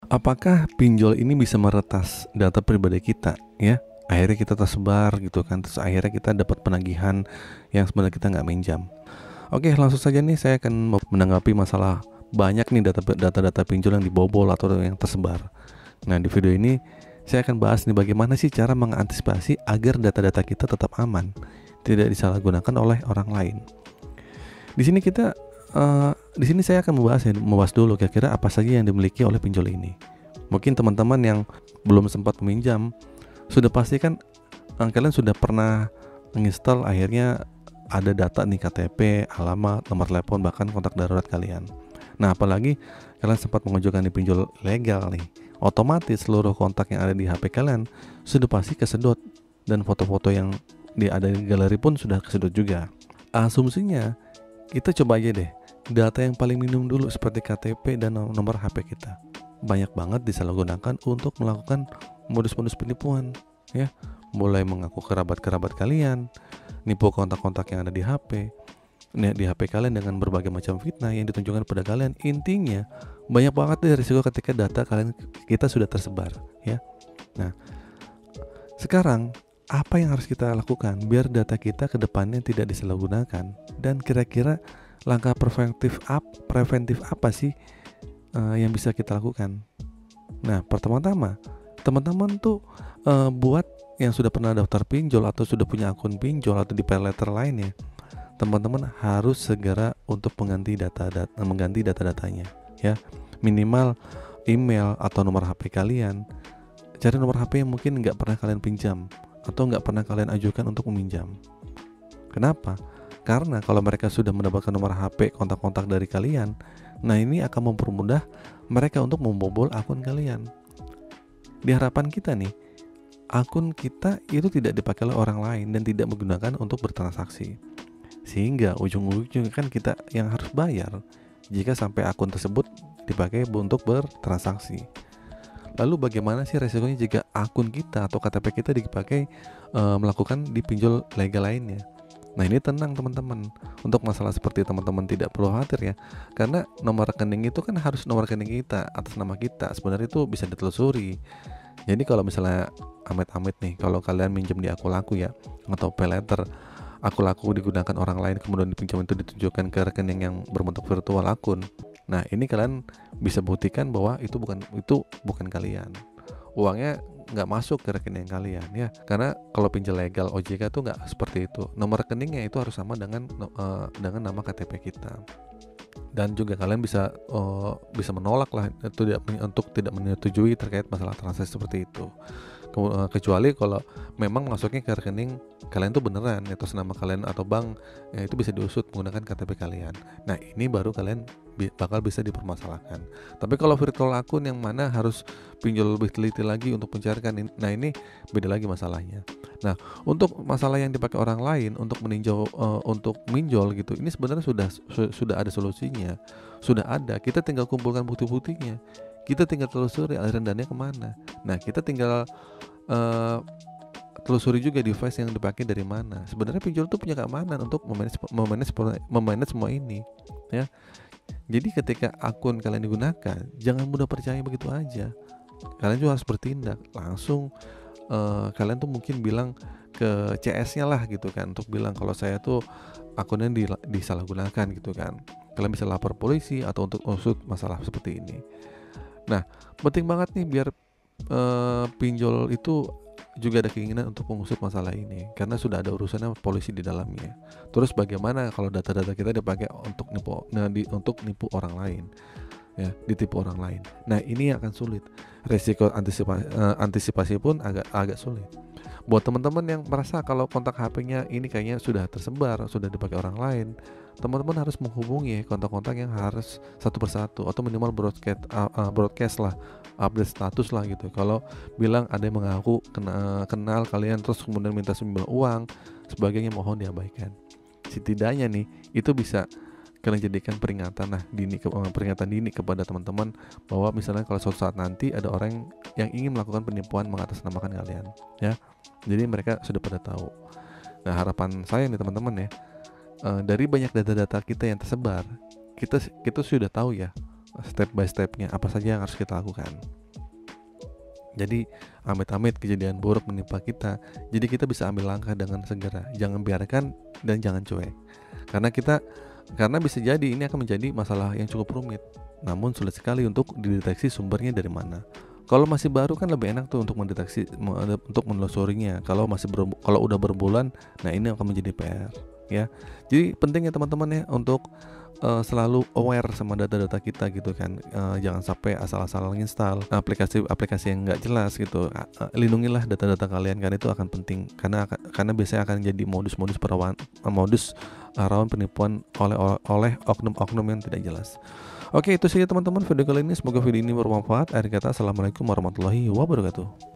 Apakah pinjol ini bisa meretas data pribadi kita ya? Akhirnya kita tersebar gitu kan, terus akhirnya kita dapat penagihan yang sebenarnya kita nggak minjam. Oke, langsung saja nih saya akan menanggapi masalah banyak nih data-data pinjol yang dibobol atau yang tersebar. Nah, di video ini saya akan bahas nih bagaimana sih cara mengantisipasi agar data-data kita tetap aman, tidak disalahgunakan oleh orang lain. Di sini kita di sini saya akan membahas dulu kira-kira apa saja yang dimiliki oleh pinjol ini. Mungkin teman-teman yang belum sempat meminjam sudah pasti kan kalian sudah pernah menginstal akhirnya ada data nih KTP, alamat, nomor telepon, bahkan kontak darurat kalian. Nah, apalagi kalian sempat mengajukan di pinjol legal nih, otomatis seluruh kontak yang ada di HP kalian sudah pasti kesedot dan foto-foto yang ada di galeri pun sudah kesedot juga. Asumsinya kita coba aja deh data yang paling minimum dulu seperti KTP dan nomor HP kita. Banyak banget disalahgunakan untuk melakukan modus-modus penipuan ya. Mulai mengaku kerabat-kerabat kalian, nipu kontak-kontak yang ada di HP, di HP kalian dengan berbagai macam fitnah yang ditunjukkan pada kalian. Intinya banyak banget deh risiko ketika data kita sudah tersebar ya. Nah, sekarang apa yang harus kita lakukan biar data kita ke depannya tidak disalahgunakan, dan kira-kira langkah preventif apa sih yang bisa kita lakukan? Nah, pertama-tama teman-teman tuh buat yang sudah pernah daftar pinjol atau sudah punya akun pinjol atau di pay letter lainnya, teman-teman harus segera untuk mengganti data-datanya ya. Minimal email atau nomor HP kalian. Cari nomor HP yang mungkin nggak pernah kalian pinjam atau nggak pernah kalian ajukan untuk meminjam. Kenapa? Karena kalau mereka sudah mendapatkan nomor HP kontak-kontak dari kalian, nah ini akan mempermudah mereka untuk membobol akun kalian. Di harapan kita nih, akun kita itu tidak dipakai oleh orang lain dan tidak menggunakan untuk bertransaksi. Sehingga ujung-ujungnya kan kita yang harus bayar jika sampai akun tersebut dipakai untuk bertransaksi. Lalu bagaimana sih resikonya jika akun kita atau KTP kita dipakai melakukan di pinjol legal lainnya? Nah, ini tenang teman-teman. Untuk masalah seperti teman-teman tidak perlu khawatir ya. Karena nomor rekening itu kan harus nomor rekening kita atas nama kita. Sebenarnya itu bisa ditelusuri. Jadi kalau misalnya amit-amit nih, kalau kalian minjem di aku laku ya atau pay letter, aku laku digunakan orang lain kemudian dipinjam itu ditunjukkan ke rekening yang berbentuk virtual akun. Nah, ini kalian bisa buktikan bahwa itu bukan kalian. Uangnya nggak masuk ke rekening kalian ya, karena kalau pinjol legal OJK tuh nggak seperti itu. Nomor rekeningnya itu harus sama dengan nama KTP kita, dan juga kalian bisa menolak lah untuk tidak menyetujui terkait masalah transaksi seperti itu. Kecuali kalau memang masuknya ke rekening kalian tuh beneran atas nama kalian atau bank, ya itu bisa diusut menggunakan KTP kalian. Nah, ini baru kalian bakal bisa dipermasalahkan. Tapi kalau virtual akun yang mana harus pinjol lebih teliti lagi untuk mencarikan, nah ini beda lagi masalahnya. Nah, untuk masalah yang dipakai orang lain untuk untuk minjol gitu, ini sebenarnya sudah ada solusinya. Sudah ada, kita tinggal kumpulkan bukti-buktinya. Kita tinggal telusuri aliran dananya kemana. Nah, kita tinggal telusuri juga device yang dipakai dari mana. Sebenarnya pinjol itu punya keamanan untuk memanage semua ini ya. Jadi ketika akun kalian digunakan, jangan mudah percaya begitu aja. Kalian juga harus bertindak langsung. Kalian tuh mungkin bilang ke CS-nya lah gitu kan, untuk bilang kalau saya tuh akunnya disalahgunakan gitu kan. Kalian bisa lapor polisi atau untuk usut masalah seperti ini. Nah, penting banget nih biar pinjol itu juga ada keinginan untuk mengusut masalah ini, karena sudah ada urusannya polisi di dalamnya. Terus bagaimana kalau data-data kita dipakai untuk nipu orang lain ya, ditipu orang lain. Nah, ini akan sulit. Resiko antisipasi pun agak sulit. Buat teman-teman yang merasa kalau kontak HP-nya ini kayaknya sudah tersebar, sudah dipakai orang lain, teman-teman harus menghubungi kontak-kontak yang harus satu persatu atau minimal broadcast lah, update status lah gitu. Kalau bilang ada yang mengaku kenal kalian terus kemudian minta sejumlah uang sebagainya, mohon diabaikan. Setidaknya nih itu bisa kalian jadikan peringatan dini kepada teman-teman bahwa misalnya kalau suatu saat nanti ada orang yang ingin melakukan penipuan mengatasnamakan kalian ya. Jadi mereka sudah pada tahu. Nah, harapan saya nih teman-teman ya, dari banyak data-data kita yang tersebar, kita sudah tahu ya step by stepnya apa saja yang harus kita lakukan. Jadi amit-amit kejadian buruk menimpa kita, jadi kita bisa ambil langkah dengan segera. Jangan biarkan dan jangan cuek. Karena bisa jadi ini akan menjadi masalah yang cukup rumit. Namun sulit sekali untuk dideteksi sumbernya dari mana. Kalau masih baru kan lebih enak tuh untuk mendeteksi, untuk menelusurinya. Kalau udah berbulan, nah ini akan menjadi PR ya. Jadi penting ya teman-teman ya untuk selalu aware sama data-data kita gitu kan. Jangan sampai asal-asal install aplikasi-aplikasi yang nggak jelas gitu. Lindungilah data-data kalian, karena itu akan penting, karena biasanya akan jadi modus rawan penipuan oleh oknum-oknum yang tidak jelas. Oke, itu saja teman-teman video kali ini. Semoga video ini bermanfaat. Akhir kata, assalamualaikum warahmatullahi wabarakatuh.